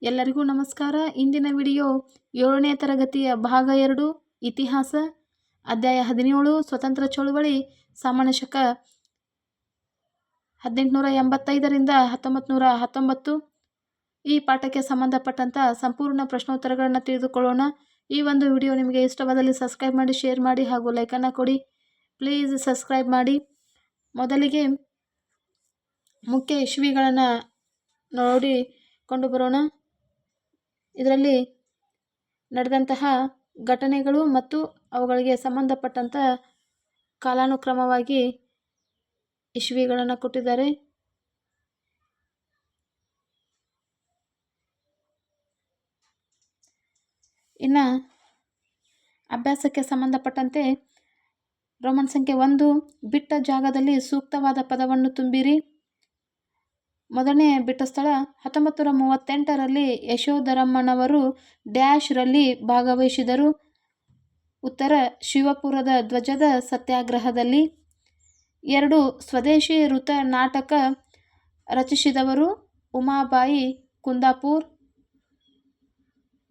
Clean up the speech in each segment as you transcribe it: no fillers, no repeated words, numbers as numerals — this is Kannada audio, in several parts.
ಎಲ್ಲರಿಗೂ ನಮಸ್ಕಾರ. ಇಂದಿನ ವಿಡಿಯೋ 7ನೇ ತರಗತಿಯ ಭಾಗ 2 ಇತಿಹಾಸ ಅಧ್ಯಾಯ 17 ಸ್ವತಂತ್ರ ಚಳುವಳಿ ಸಾಮಾನ್ಯ ಶಕ 1885ರಿಂದ 1919 ಈ ಪಾಠಕ್ಕೆ ಸಂಬಂಧಪಟ್ಟಂತ ಸಂಪೂರ್ಣ ಪ್ರಶ್ನೋತ್ತರಗಳನ್ನು ತಿಳಿದುಕೊಳ್ಳೋಣ. ಈ ಒಂದು ವಿಡಿಯೋ ನಿಮಗೆ ಇಷ್ಟವಾದಲ್ಲಿ ಸಬ್ಸ್ಕ್ರೈಬ್ ಮಾಡಿ, ಶೇರ್ ಮಾಡಿ ಹಾಗೂ ಲೈಕನ್ನು ಕೊಡಿ. ಪ್ಲೀಸ್ ಸಬ್ಸ್ಕ್ರೈಬ್ ಮಾಡಿ. ಮೊದಲಿಗೆ ಮುಖ್ಯ ಇಶ್ವಿಗಳನ್ನು ನೋಡಿಕೊಂಡು ಬರೋಣ. ಇದರಲ್ಲಿ ನಡೆದಂತಹ ಘಟನೆಗಳು ಮತ್ತು ಅವುಗಳಿಗೆ ಸಂಬಂಧಪಟ್ಟಂಥ ಕಾಲಾನುಕ್ರಮವಾಗಿ ಇಶ್ವಿಗಳನ್ನು ಕೊಟ್ಟಿದ್ದಾರೆ. ಇನ್ನು ಅಭ್ಯಾಸಕ್ಕೆ ಸಂಬಂಧಪಟ್ಟಂತೆ ರೋಮನ್ ಸಂಖ್ಯೆ 1 ಬಿಟ್ಟ ಜಾಗದಲ್ಲಿ ಸೂಕ್ತವಾದ ಪದವನ್ನು ತುಂಬಿರಿ. ಮೊದಲನೇ ಬಿಟ್ಟ ಸ್ಥಳ 1938ರಲ್ಲಿ ಯಶೋಧರಮ್ಮನವರು ಡ್ಯಾಶ್ ರಲ್ಲಿ ಭಾಗವಹಿಸಿದರು. ಉತ್ತರ ಶಿವಪುರದ ಧ್ವಜದ ಸತ್ಯಾಗ್ರಹದಲ್ಲಿ. 2 ಸ್ವದೇಶಿ ವೃತ್ತ ನಾಟಕ ರಚಿಸಿದವರು ಉಮಾಬಾಯಿ ಕುಂದಾಪುರ್.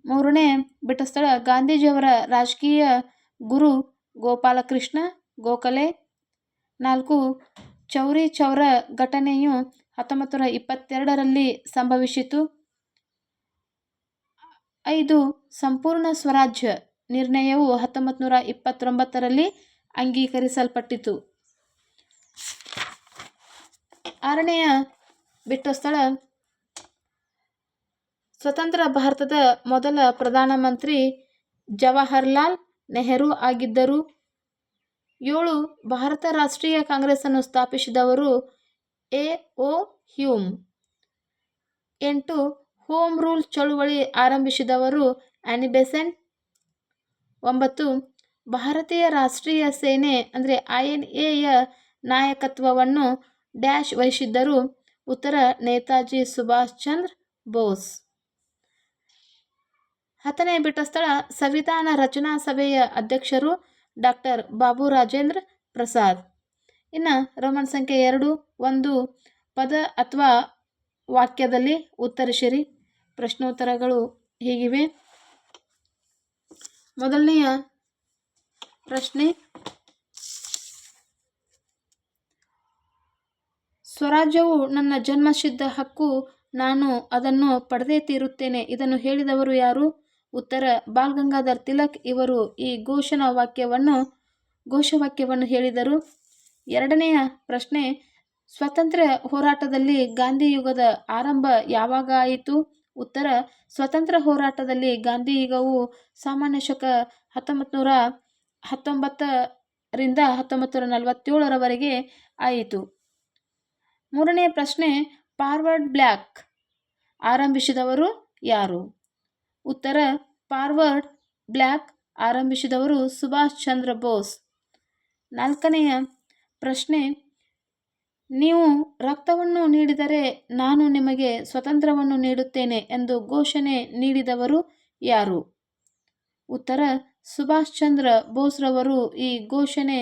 3ನೇ ಬಿಟ್ಟ ಸ್ಥಳ ಗಾಂಧೀಜಿಯವರ ರಾಜಕೀಯ ಗುರು ಗೋಪಾಲಕೃಷ್ಣ ಗೋಖಲೆ. 4 ಚೌರಿ ಚೌರ ಘಟನೆಯು 1922ರಲ್ಲಿ ಸಂಭವಿಸಿತು. 5 ಸಂಪೂರ್ಣ ಸ್ವರಾಜ್ಯ ನಿರ್ಣಯವು 1929ರಲ್ಲಿ ಅಂಗೀಕರಿಸಲ್ಪಟ್ಟಿತು. 6ನೇ ಬಿಟ್ಟ ಸ್ಥಳ ಸ್ವತಂತ್ರ ಭಾರತದ ಮೊದಲ ಪ್ರಧಾನಮಂತ್ರಿ ಜವಾಹರ್ಲಾಲ್ ನೆಹರು ಆಗಿದ್ದರು. 7 ಭಾರತ ರಾಷ್ಟ್ರೀಯ ಕಾಂಗ್ರೆಸ್ಸನ್ನು ಸ್ಥಾಪಿಸಿದವರು A. O. Hume. 8 home rule ಚಳುವಳಿ ಆರಂಭಿಸಿದವರು ಆನಿ ಬೆಸೆಂಟ್. 9 ಭಾರತೀಯ ರಾಷ್ಟ್ರೀಯ ಸೇನೆ ಅಂದರೆ INA ಯ ನಾಯಕತ್ವವನ್ನು ಡ್ಯಾಶ್ ವಹಿಸಿದ್ದರು. ಉತ್ತರ ನೇತಾಜಿ ಸುಭಾಷ್ ಚಂದ್ರ ಬೋಸ್. 10ನೇ ಬಿಟ್ಟ ಸ್ಥಳ ಸಂವಿಧಾನ ರಚನಾ ಸಭೆಯ ಅಧ್ಯಕ್ಷರು ಡಾಕ್ಟರ್ ಬಾಬು ರಾಜೇಂದ್ರ ಪ್ರಸಾದ್. ಇನ್ನು ರೋಮನ್ ಸಂಖ್ಯೆ 2 ಒಂದು ಪದ ಅಥವಾ ವಾಕ್ಯದಲ್ಲಿ ಉತ್ತರಿಸಿರಿ. ಪ್ರಶ್ನೋತ್ತರಗಳು ಹೀಗಿವೆ. ಮೊದಲನೆಯ ಪ್ರಶ್ನೆ, ಸ್ವರಾಜ್ಯವು ನನ್ನ ಜನ್ಮಸಿದ್ಧ ಹಕ್ಕು, ನಾನು ಅದನ್ನು ಪಡೆದೇ ತೀರುತ್ತೇನೆ. ಇದನ್ನು ಹೇಳಿದವರು ಯಾರು? ಉತ್ತರ ಬಾಲ್ ಗಂಗಾಧರ್ ತಿಲಕ್. ಇವರು ಈ ಘೋಷವಾಕ್ಯವನ್ನು ಹೇಳಿದರು. 2ನೆಯ ಪ್ರಶ್ನೆ, ಸ್ವಾತಂತ್ರ್ಯ ಹೋರಾಟದಲ್ಲಿ ಗಾಂಧಿಯುಗದ ಆರಂಭ ಯಾವಾಗ ಆಯಿತು? ಉತ್ತರ ಸ್ವಾತಂತ್ರ್ಯ ಹೋರಾಟದಲ್ಲಿ ಗಾಂಧಿಯುಗವು ಸಾಮಾನ್ಯ ಶಕ 1919ರಿಂದ 1947ರವರೆಗೆ ಆಯಿತು. 3ನೇ ಪ್ರಶ್ನೆ, ಫಾರ್ವರ್ಡ್ ಬ್ಲಾಕ್ ಆರಂಭಿಸಿದವರು ಯಾರು? ಉತ್ತರ ಫಾರ್ವರ್ಡ್ ಬ್ಲಾಕ್ ಆರಂಭಿಸಿದವರು ಸುಭಾಷ್ ಚಂದ್ರ ಬೋಸ್. 4ನೆಯ ಪ್ರಶ್ನೆ, ನೀವು ರಕ್ತವನ್ನು ನೀಡಿದರೆ ನಾನು ನಿಮಗೆ ಸ್ವಾತಂತ್ರ್ಯವನ್ನು ನೀಡುತ್ತೇನೆ ಎಂದು ಘೋಷಣೆ ನೀಡಿದವರು ಯಾರು? ಉತ್ತರ ಸುಭಾಷ್ ಚಂದ್ರ ಬೋಸ್ರವರು ಈ ಘೋಷಣೆ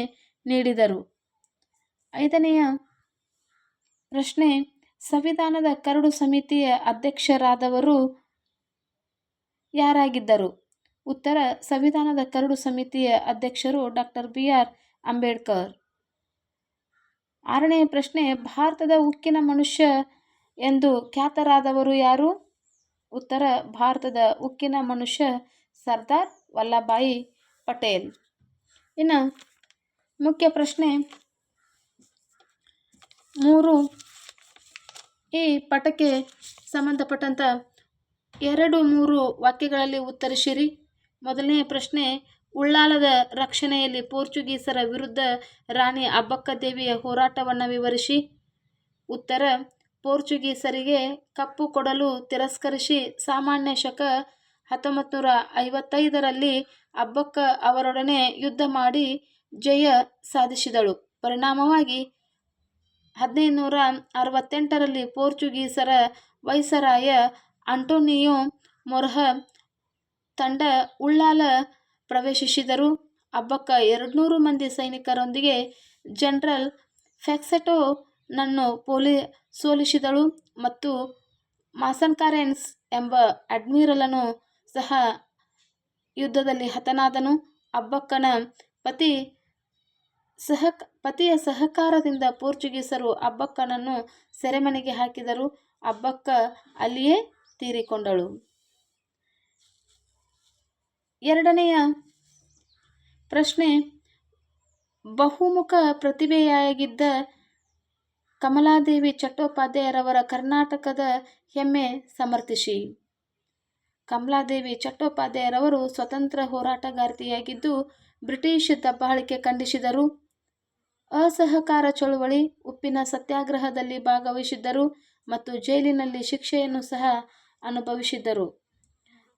ನೀಡಿದರು. 5ನೆಯ ಪ್ರಶ್ನೆ, ಸಂವಿಧಾನದ ಕರಡು ಸಮಿತಿಯ ಅಧ್ಯಕ್ಷರಾದವರು ಯಾರಾಗಿದ್ದರು? ಉತ್ತರ ಸಂವಿಧಾನದ ಕರಡು ಸಮಿತಿಯ ಅಧ್ಯಕ್ಷರು ಡಾಕ್ಟರ್ BR ಅಂಬೇಡ್ಕರ್. 6ನೇ ಪ್ರಶ್ನೆ, ಭಾರತದ ಉಕ್ಕಿನ ಮನುಷ್ಯ ಎಂದು ಖ್ಯಾತರಾದವರು ಯಾರು? ಉತ್ತರ ಭಾರತದ ಉಕ್ಕಿನ ಮನುಷ್ಯ ಸರ್ದಾರ್ ವಲ್ಲಭಭಾಯಿ ಪಟೇಲ್. ಇನ್ನು ಮುಖ್ಯ ಪ್ರಶ್ನೆ 3, ಈ ಪಾಠಕ್ಕೆ ಸಂಬಂಧಪಟ್ಟಂತ 2-3 ವಾಕ್ಯಗಳಲ್ಲಿ ಉತ್ತರಿಸಿರಿ. ಮೊದಲನೆಯ ಪ್ರಶ್ನೆ, ಉಳ್ಳಾಲದ ರಕ್ಷಣೆಯಲ್ಲಿ ಪೋರ್ಚುಗೀಸರ ವಿರುದ್ಧ ರಾಣಿ ಅಬ್ಬಕ್ಕದೇವಿಯ ಹೋರಾಟವನ್ನು ವಿವರಿಸಿ. ಉತ್ತರ ಪೋರ್ಚುಗೀಸರಿಗೆ ಕಪ್ಪು ಕೊಡಲು ತಿರಸ್ಕರಿಸಿ ಸಾಮಾನ್ಯ ಶಕ 1955ರಲ್ಲಿ ಅಬ್ಬಕ್ಕ ಅವರೊಡನೆ ಯುದ್ಧ ಮಾಡಿ ಜಯ ಸಾಧಿಸಿದಳು. ಪರಿಣಾಮವಾಗಿ 1568ರಲ್ಲಿ ಪೋರ್ಚುಗೀಸರ ವೈಸರಾಯ ಅಂಟೋನಿಯೋ ಮೊರಹ ತಂಡ ಉಳ್ಳಾಲ ಪ್ರವೇಶಿಸಿದರು. ಅಬ್ಬಕ್ಕ 200 ಮಂದಿ ಸೈನಿಕರೊಂದಿಗೆ ಜನರಲ್ ಫಾಕ್ಸೆಟೊ ನನ್ನು ಸೋಲಿಸಿದಳು ಮತ್ತು ಮಾಸನ್ಕಾರೆನ್ಸ್ ಎಂಬ ಅಡ್ಮಿರಲನು ಸಹ ಯುದ್ಧದಲ್ಲಿ ಹತನಾದನು. ಅಬ್ಬಕ್ಕನ ಪತಿಯ ಸಹಕಾರದಿಂದ ಪೋರ್ಚುಗೀಸರು ಅಬ್ಬಕ್ಕನನ್ನು ಸೆರೆಮನೆಗೆ ಹಾಕಿದರು. ಅಬ್ಬಕ್ಕ ಅಲ್ಲಿಯೇ ತೀರಿಕೊಂಡಳು. ಎರಡನೆಯ ಪ್ರಶ್ನೆ, ಬಹುಮುಖ ಪ್ರತಿಭೆಯಾಗಿದ್ದ ಕಮಲಾದೇವಿ ಚಟ್ಟೋಪಾಧ್ಯಾಯರವರ ಕರ್ನಾಟಕದ ಹೆಮ್ಮೆ ಸಮರ್ಥಿಸಿ. ಕಮಲಾದೇವಿ ಚಟ್ಟೋಪಾಧ್ಯಾಯರವರು ಸ್ವತಂತ್ರ ಹೋರಾಟಗಾರ್ತಿಯಾಗಿದ್ದು ಬ್ರಿಟಿಷ್ ದಬ್ಬಾಳಿಕೆ ಖಂಡಿಸಿದರು. ಅಸಹಕಾರ ಚಳುವಳಿ, ಉಪ್ಪಿನ ಸತ್ಯಾಗ್ರಹದಲ್ಲಿ ಭಾಗವಹಿಸಿದ್ದರು ಮತ್ತು ಜೈಲಿನಲ್ಲಿ ಶಿಕ್ಷೆಯನ್ನು ಸಹ ಅನುಭವಿಸಿದ್ದರು.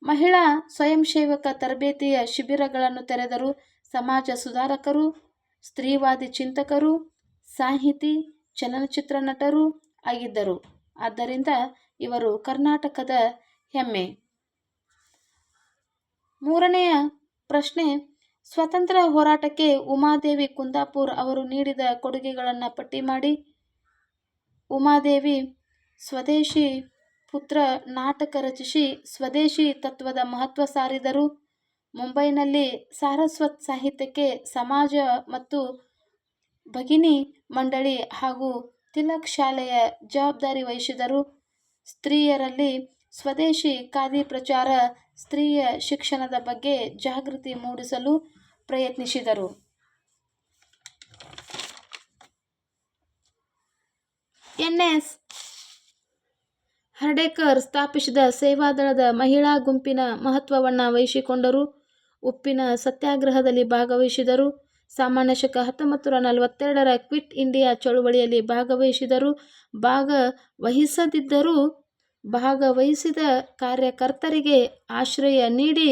ಮಹಿಳಾ ಸ್ವಯಂಸೇವಕ ತರಬೇತಿಯ ಶಿಬಿರಗಳನ್ನು ತೆರೆದರು. ಸಮಾಜ ಸುಧಾರಕರು, ಸ್ತ್ರೀವಾದಿ ಚಿಂತಕರು, ಸಾಹಿತಿ, ಚಲನಚಿತ್ರ ನಟರೂ ಆಗಿದ್ದರು. ಆದ್ದರಿಂದ ಇವರು ಕರ್ನಾಟಕದ ಹೆಮ್ಮೆ. ಮೂರನೆಯ ಪ್ರಶ್ನೆ, ಸ್ವಾತಂತ್ರ್ಯ ಹೋರಾಟಕ್ಕೆ ಉಮಾದೇವಿ ಕುಂದಾಪುರ್ ಅವರು ನೀಡಿದ ಕೊಡುಗೆಗಳನ್ನು ಪಟ್ಟಿ ಮಾಡಿ. ಉಮಾದೇವಿ ಸ್ವದೇಶಿ ಪುತ್ರ ನಾಟಕ ರಚಿಸಿ ಸ್ವದೇಶಿ ತತ್ವದ ಮಹತ್ವ ಸಾರಿದರು. ಮುಂಬೈನಲ್ಲಿ ಸಾರಸ್ವತ್ ಸಾಹಿತ್ಯಕ್ಕೆ ಸಮಾಜ ಮತ್ತು ಭಗಿನಿ ಮಂಡಳಿ ಹಾಗೂ ತಿಲಕ್ ಶಾಲೆಯ ಜವಾಬ್ದಾರಿ ವಹಿಸಿದರು. ಸ್ತ್ರೀಯರಲ್ಲಿ ಸ್ವದೇಶಿ ಖಾದಿ ಪ್ರಚಾರ, ಸ್ತ್ರೀಯ ಶಿಕ್ಷಣದ ಬಗ್ಗೆ ಜಾಗೃತಿ ಮೂಡಿಸಲು ಪ್ರಯತ್ನಿಸಿದರು. ಎನ್. ಎಸ್. ಹರ್ಡೇಕರ್ ಸ್ಥಾಪಿಸಿದ ಸೇವಾದಳದ ಮಹಿಳಾ ಗುಂಪಿನ ಮಹತ್ವವನ್ನು ವಹಿಸಿಕೊಂಡರು. ಉಪ್ಪಿನ ಸತ್ಯಾಗ್ರಹದಲ್ಲಿ ಭಾಗವಹಿಸಿದರು. ಸಾಮಾನ್ಯ ಶಕ 1942ರ ಕ್ವಿಟ್ ಇಂಡಿಯಾ ಚಳುವಳಿಯಲ್ಲಿ ಭಾಗವಹಿಸಿದರು. ಭಾಗವಹಿಸದಿದ್ದರೂ ಭಾಗವಹಿಸಿದ ಕಾರ್ಯಕರ್ತರಿಗೆ ಆಶ್ರಯ ನೀಡಿ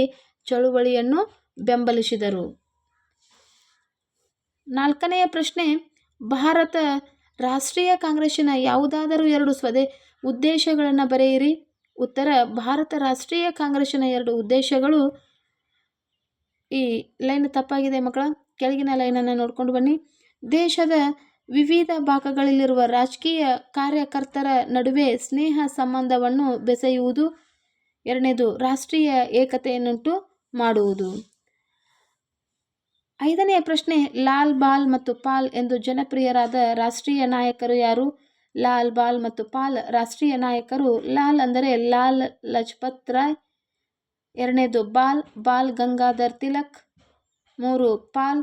ಚಳುವಳಿಯನ್ನು ಬೆಂಬಲಿಸಿದರು. ನಾಲ್ಕನೆಯ ಪ್ರಶ್ನೆ, ಭಾರತ ರಾಷ್ಟ್ರೀಯ ಕಾಂಗ್ರೆಸ್ಸಿನ ಯಾವುದಾದರೂ ಎರಡು ಉದ್ದೇಶಗಳನ್ನು ಬರೆಯಿರಿ. ಉತ್ತರ, ಭಾರತ ರಾಷ್ಟ್ರೀಯ ಕಾಂಗ್ರೆಸ್ಸಿನ ಎರಡು ಉದ್ದೇಶಗಳು. ಈ ಲೈನ್ ತಪ್ಪಾಗಿದೆ ಮಕ್ಕಳ, ಕೆಳಗಿನ ಲೈನನ್ನು ನೋಡ್ಕೊಂಡು ಬನ್ನಿ. ದೇಶದ ವಿವಿಧ ಭಾಗಗಳಲ್ಲಿರುವ ರಾಜಕೀಯ ಕಾರ್ಯಕರ್ತರ ನಡುವೆ ಸ್ನೇಹ ಸಂಬಂಧವನ್ನು ಬೆಸೆಯುವುದು. ಎರಡನೇದು, ರಾಷ್ಟ್ರೀಯ ಏಕತೆಯನ್ನುಂಟು ಮಾಡುವುದು. ಐದನೆಯ ಪ್ರಶ್ನೆ, ಲಾಲ್, ಬಾಲ್ ಮತ್ತು ಪಾಲ್ ಎಂದು ಜನಪ್ರಿಯರಾದ ರಾಷ್ಟ್ರೀಯ ನಾಯಕರು ಯಾರು? ಲಾಲ್, ಬಾಲ್ ಮತ್ತು ಪಾಲ್ ರಾಷ್ಟ್ರೀಯ ನಾಯಕರು. ಲಾಲ್ ಅಂದರೆ ಲಾಲ್ ಲಜಪತ್ ರಾಯ್. ಎರಡನೇದು ಬಾಲ್, ಬಾಲ್ ಗಂಗಾಧರ್ ತಿಲಕ್. ಮೂರು ಪಾಲ್,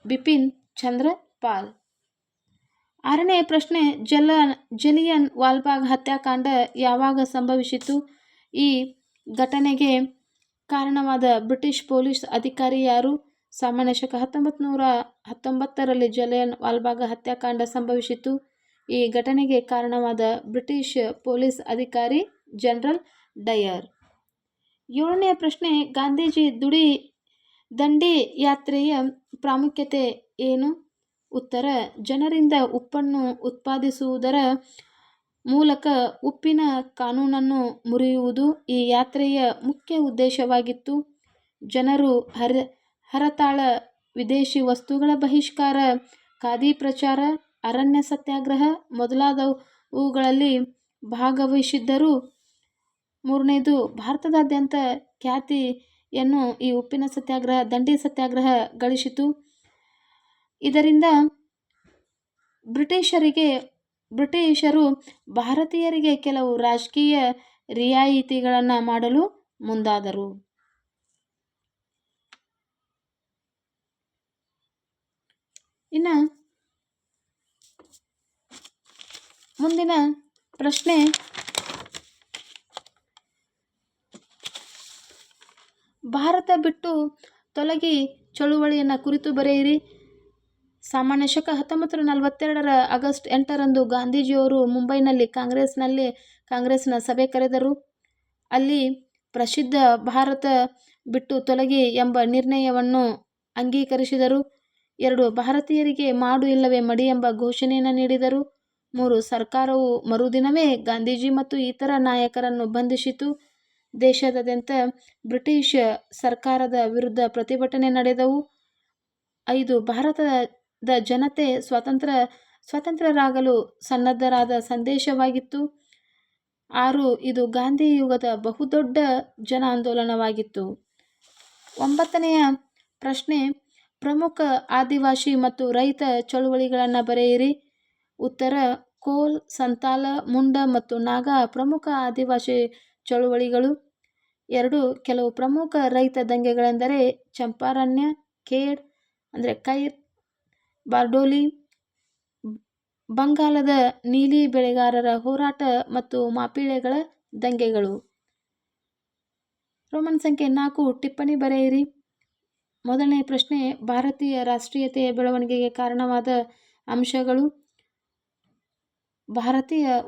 ಬಿಪಿನ್ ಚಂದ್ರ ಪಾಲ್. ಆರನೆಯ ಪ್ರಶ್ನೆ, ಜಲಿಯನ್ ವಾಲ್ಬಾಗ್ ಹತ್ಯಾಕಾಂಡ ಯಾವಾಗ ಸಂಭವಿಸಿತು? ಈ ಘಟನೆಗೆ ಕಾರಣವಾದ ಬ್ರಿಟಿಷ್ ಪೊಲೀಸ್ ಅಧಿಕಾರಿ ಯಾರು? ಸಾಮಾನ್ಯ ಶಕ 1919ರಲ್ಲಿ ಜಲಿಯನ್ ವಾಲ್ಬಾಗ್ ಹತ್ಯಾಕಾಂಡ ಸಂಭವಿಸಿತು. ಈ ಘಟನೆಗೆ ಕಾರಣವಾದ ಬ್ರಿಟಿಷ್ ಪೊಲೀಸ್ ಅಧಿಕಾರಿ ಜನರಲ್ ಡಯರ್. ಏಳನೆಯ ಪ್ರಶ್ನೆ, ಗಾಂಧೀಜಿ ದಂಡಿ ಯಾತ್ರೆಯ ಪ್ರಾಮುಖ್ಯತೆ ಏನು? ಉತ್ತರ, ಜನರಿಂದ ಉಪ್ಪನ್ನು ಉತ್ಪಾದಿಸುವುದರ ಮೂಲಕ ಉಪ್ಪಿನ ಕಾನೂನನ್ನು ಮುರಿಯುವುದು ಈ ಯಾತ್ರೆಯ ಮುಖ್ಯ ಉದ್ದೇಶವಾಗಿತ್ತು. ಜನರು ಹರತಾಳ, ವಿದೇಶಿ ವಸ್ತುಗಳ ಬಹಿಷ್ಕಾರ, ಖಾದಿ ಪ್ರಚಾರ, ಅರಣ್ಯ ಸತ್ಯಾಗ್ರಹ ಮೊದಲಾದವುಗಳಲ್ಲಿ ಭಾಗವಹಿಸಿದ್ದರು. ಮೂರನೇದು, ಭಾರತದಾದ್ಯಂತ ಖ್ಯಾತಿಯನ್ನು ಈ ಉಪ್ಪಿನ ಸತ್ಯಾಗ್ರಹ, ದಂಡಿ ಸತ್ಯಾಗ್ರಹ ಗಳಿಸಿತು. ಇದರಿಂದ ಬ್ರಿಟಿಷರು ಭಾರತೀಯರಿಗೆ ಕೆಲವು ರಾಜಕೀಯ ರಿಯಾಯಿತಿಗಳನ್ನು ಮಾಡಲು ಮುಂದಾದರು. ಇನ್ನು ಮುಂದಿನ ಪ್ರಶ್ನೆ, ಭಾರತ ಬಿಟ್ಟು ತೊಲಗಿ ಚಳುವಳಿಯನ್ನು ಕುರಿತು ಬರೆಯಿರಿ. ಸಾಮಾನ್ಯ ಶಕ 1942ರ ಆಗಸ್ಟ್ 8ರಂದು ಗಾಂಧೀಜಿಯವರು ಮುಂಬೈನಲ್ಲಿ ಕಾಂಗ್ರೆಸ್ನ ಸಭೆ ಕರೆದರು. ಅಲ್ಲಿ ಪ್ರಸಿದ್ಧ ಭಾರತ ಬಿಟ್ಟು ತೊಲಗಿ ಎಂಬ ನಿರ್ಣಯವನ್ನು ಅಂಗೀಕರಿಸಿದರು. 2, ಭಾರತೀಯರಿಗೆ ಮಾಡು ಇಲ್ಲವೇ ಮಡಿ ಎಂಬ ಘೋಷಣೆಯನ್ನು ನೀಡಿದರು. 3, ಸರ್ಕಾರವು ಮರುದಿನವೇ ಗಾಂಧೀಜಿ ಮತ್ತು ಇತರ ನಾಯಕರನ್ನು ಬಂಧಿಸಿತು. ದೇಶದಾದ್ಯಂತ ಬ್ರಿಟಿಷ್ ಸರ್ಕಾರದ ವಿರುದ್ಧ ಪ್ರತಿಭಟನೆ ನಡೆದವು. 5, ಭಾರತದ ಜನತೆ ಸ್ವತಂತ್ರರಾಗಲು ಸನ್ನದ್ಧರಾದ ಸಂದೇಶವಾಗಿತ್ತು. 6. ಇದು ಗಾಂಧಿ ಯುಗದ ಬಹುದೊಡ್ಡ ಜನ ಆಂದೋಲನವಾಗಿತ್ತು. 9ನೇ ಪ್ರಶ್ನೆ, ಪ್ರಮುಖ ಆದಿವಾಸಿ ಮತ್ತು ರೈತ ಚಳುವಳಿಗಳನ್ನು ಬರೆಯಿರಿ. ಉತ್ತರ, ಕೋಲ್, ಸಂತಾಲ, ಮುಂಡ ಮತ್ತು ನಾಗಾ ಪ್ರಮುಖ ಆದಿವಾಸಿ ಚಳುವಳಿಗಳು. 2. ಕೆಲವು ಪ್ರಮುಖ ರೈತ ದಂಗೆಗಳೆಂದರೆ ಚಂಪಾರಣ್ಯ, ಖೇಡ್ ಖೈರ್, ಬಾರ್ಡೋಲಿ, ಬಂಗಾಲದ ನೀಲಿ ಬೆಳೆಗಾರರ ಹೋರಾಟ ಮತ್ತು ಮಾಪಿಳೆಗಳ ದಂಗೆಗಳು. ರೋಮನ್ ಸಂಖ್ಯೆ 4, ಟಿಪ್ಪಣಿ ಬರೆಯಿರಿ. 1ನೇ ಪ್ರಶ್ನೆ, ಭಾರತೀಯ ರಾಷ್ಟ್ರೀಯತೆಯ ಬೆಳವಣಿಗೆಗೆ ಕಾರಣವಾದ ಅಂಶಗಳು.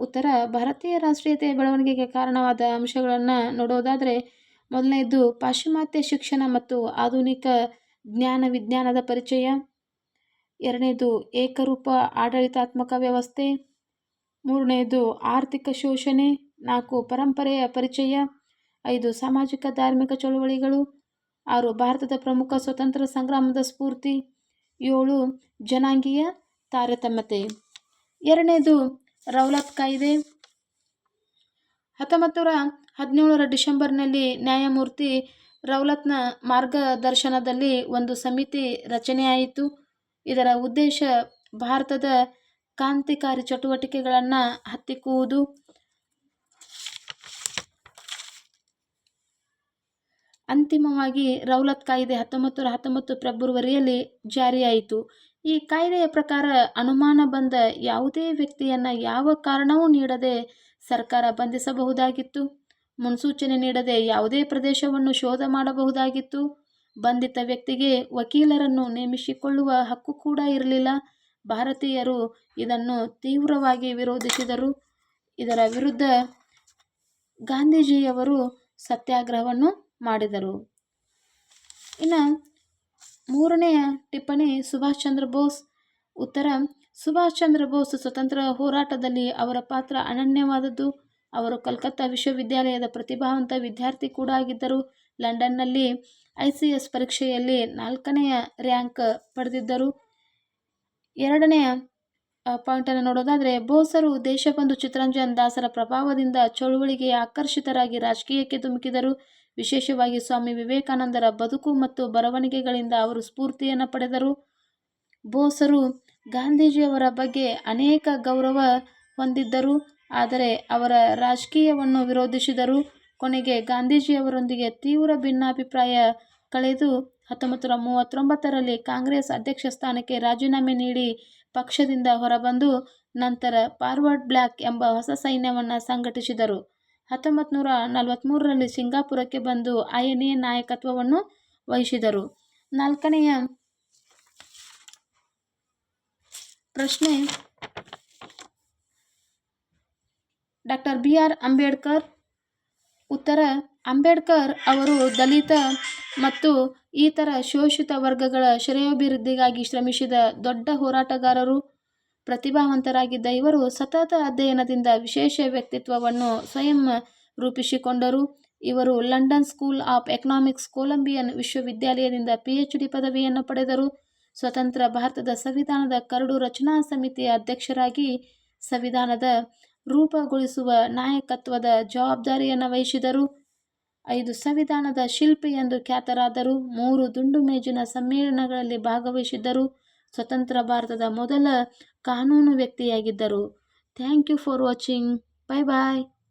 ಉತ್ತರ, ಭಾರತೀಯ ರಾಷ್ಟ್ರೀಯತೆಯ ಬೆಳವಣಿಗೆಗೆ ಕಾರಣವಾದ ಅಂಶಗಳನ್ನು ನೋಡೋದಾದರೆ, 1ನೇದು ಪಾಶ್ಚಿಮಾತ್ಯ ಶಿಕ್ಷಣ ಮತ್ತು ಆಧುನಿಕ ಜ್ಞಾನ ವಿಜ್ಞಾನದ ಪರಿಚಯ. 2ನೇದು ಏಕರೂಪ ಆಡಳಿತಾತ್ಮಕ ವ್ಯವಸ್ಥೆ. 3ನೇದು ಆರ್ಥಿಕ ಶೋಷಣೆ. 4 ಪರಂಪರೆಯ ಪರಿಚಯ. 5 ಸಾಮಾಜಿಕ ಧಾರ್ಮಿಕ ಚಳುವಳಿಗಳು. 6 ಭಾರತದ ಪ್ರಮುಖ ಸ್ವತಂತ್ರ ಸಂಗ್ರಾಮದ ಸ್ಫೂರ್ತಿ. 7 ಜನಾಂಗೀಯ ತಾರತಮ್ಯತೆ. 2ನೇದು ರೌಲತ್ ಕಾಯ್ದೆ. 1917 ಡಿಸೆಂಬರ್ನಲ್ಲಿ ನ್ಯಾಯಮೂರ್ತಿ ರೌಲತ್ನ ಮಾರ್ಗದರ್ಶನದಲ್ಲಿ ಒಂದು ಸಮಿತಿ ರಚನೆಯಾಯಿತು. ಇದರ ಉದ್ದೇಶ ಭಾರತದ ಕ್ರಾಂತಿಕಾರಿ ಚಟುವಟಿಕೆಗಳನ್ನು ಹತ್ತಿಕ್ಕುವುದು. ಅಂತಿಮವಾಗಿ ರೌಲತ್ ಕಾಯ್ದೆ 1919 ಫೆಬ್ರವರಿಯಲ್ಲಿ ಜಾರಿಯಾಯಿತು. ಈ ಕಾಯ್ದೆಯ ಪ್ರಕಾರ ಅನುಮಾನ ಬಂದ ಯಾವುದೇ ವ್ಯಕ್ತಿಯನ್ನು ಯಾವ ಕಾರಣವೂ ನೀಡದೆ ಸರ್ಕಾರ ಬಂಧಿಸಬಹುದಾಗಿತ್ತು. ಮುನ್ಸೂಚನೆ ನೀಡದೆ ಯಾವುದೇ ಪ್ರದೇಶವನ್ನು ಶೋಧ ಮಾಡಬಹುದಾಗಿತ್ತು. ಬಂಧಿತ ವ್ಯಕ್ತಿಗೆ ವಕೀಲರನ್ನು ನೇಮಿಸಿಕೊಳ್ಳುವ ಹಕ್ಕು ಕೂಡ ಇರಲಿಲ್ಲ. ಭಾರತೀಯರು ಇದನ್ನು ತೀವ್ರವಾಗಿ ವಿರೋಧಿಸಿದರು. ಇದರ ವಿರುದ್ಧ ಗಾಂಧೀಜಿಯವರು ಸತ್ಯಾಗ್ರಹವನ್ನು ಮಾಡಿದರು. ಇನ್ನು 3ನೇ ಟಿಪ್ಪಣಿ, ಸುಭಾಷ್ ಚಂದ್ರ ಬೋಸ್. ಉತ್ತರ, ಸುಭಾಷ್ ಚಂದ್ರ ಬೋಸ್ ಸ್ವತಂತ್ರ ಹೋರಾಟದಲ್ಲಿ ಅವರ ಪಾತ್ರ ಅನನ್ಯವಾದದ್ದು. ಅವರು ಕಲ್ಕತ್ತಾ ವಿಶ್ವವಿದ್ಯಾಲಯದ ಪ್ರತಿಭಾವಂತ ವಿದ್ಯಾರ್ಥಿ ಕೂಡ ಆಗಿದ್ದರು. ಲಂಡನ್ನಲ್ಲಿ ICS ಪರೀಕ್ಷೆಯಲ್ಲಿ 4ನೇ ರ್ಯಾಂಕ್ ಪಡೆದಿದ್ದರು. 2ನೇ ಪಾಯಿಂಟನ್ನು ನೋಡೋದಾದರೆ, ಬೋಸರು ದೇಶಬಂಧು ಚಿತ್ತರಂಜನ್ ದಾಸರ ಪ್ರಭಾವದಿಂದ ಚಳುವಳಿಗೆ ಆಕರ್ಷಿತರಾಗಿ ರಾಜಕೀಯಕ್ಕೆ ಧುಮುಕಿದರು. ವಿಶೇಷವಾಗಿ ಸ್ವಾಮಿ ವಿವೇಕಾನಂದರ ಬದುಕು ಮತ್ತು ಬರವಣಿಗೆಗಳಿಂದ ಅವರು ಸ್ಫೂರ್ತಿಯನ್ನು ಪಡೆದರು. ಬೋಸರು ಗಾಂಧೀಜಿಯವರ ಬಗ್ಗೆ ಅನೇಕ ಗೌರವ ಹೊಂದಿದ್ದರು, ಆದರೆ ಅವರ ರಾಜಕೀಯವನ್ನು ವಿರೋಧಿಸಿದರು. ಕೊನೆಗೆ ಗಾಂಧೀಜಿಯವರೊಂದಿಗೆ ತೀವ್ರ ಭಿನ್ನಾಭಿಪ್ರಾಯ ಕಳೆದು 1939ರಲ್ಲಿ ಕಾಂಗ್ರೆಸ್ ಅಧ್ಯಕ್ಷ ಸ್ಥಾನಕ್ಕೆ ರಾಜೀನಾಮೆ ನೀಡಿ ಪಕ್ಷದಿಂದ ಹೊರಬಂದು ನಂತರ ಫಾರ್ವರ್ಡ್ ಬ್ಲಾಕ್ ಎಂಬ ಹೊಸ ಸೈನ್ಯವನ್ನು ಸಂಘಟಿಸಿದರು. 1943ರಲ್ಲಿ ಸಿಂಗಾಪುರಕ್ಕೆ ಬಂದು INA ನಾಯಕತ್ವವನ್ನು ವಹಿಸಿದರು. 4ನೇ ಪ್ರಶ್ನೆ, ಡಾ. BR ಅಂಬೇಡ್ಕರ್. ಉತ್ತರ, ಅಂಬೇಡ್ಕರ್ ಅವರು ದಲಿತ ಮತ್ತು ಇತರ ಶೋಷಿತ ವರ್ಗಗಳ ಶ್ರೇಯೋಭಿವೃದ್ಧಿಗಾಗಿ ಶ್ರಮಿಸಿದ ದೊಡ್ಡ ಹೋರಾಟಗಾರರು. ಪ್ರತಿಭಾವಂತರಾಗಿದ್ದ ಇವರು ಸತತ ಅಧ್ಯಯನದಿಂದ ವಿಶೇಷ ವ್ಯಕ್ತಿತ್ವವನ್ನು ಸ್ವಯಂ ರೂಪಿಸಿಕೊಂಡರು. ಇವರು London school of economics, Colombian ವಿಶ್ವವಿದ್ಯಾಲಯದಿಂದ PhD ಪದವಿಯನ್ನು ಪಡೆದರು. ಸ್ವತಂತ್ರ ಭಾರತದ ಸಂವಿಧಾನದ ಕರಡು ರಚನಾ ಸಮಿತಿಯ ಅಧ್ಯಕ್ಷರಾಗಿ ಸಂವಿಧಾನದ ರೂಪುಗೊಳಿಸುವ ನಾಯಕತ್ವದ ಜವಾಬ್ದಾರಿಯನ್ನು ವಹಿಸಿದರು. 5 ಸಂವಿಧಾನದ ಶಿಲ್ಪಿ ಎಂದು ಖ್ಯಾತರಾದರು. 3 ದುಂಡು ಮೇಜಿನ ಸಮ್ಮೇಳನಗಳಲ್ಲಿ ಭಾಗವಹಿಸಿದ್ದರು. ಸ್ವತಂತ್ರ ಭಾರತದ ಮೊದಲ ಕಾನೂನು ವ್ಯಕ್ತಿಯಾಗಿದ್ದರು. Thank you for watching. Bye bye.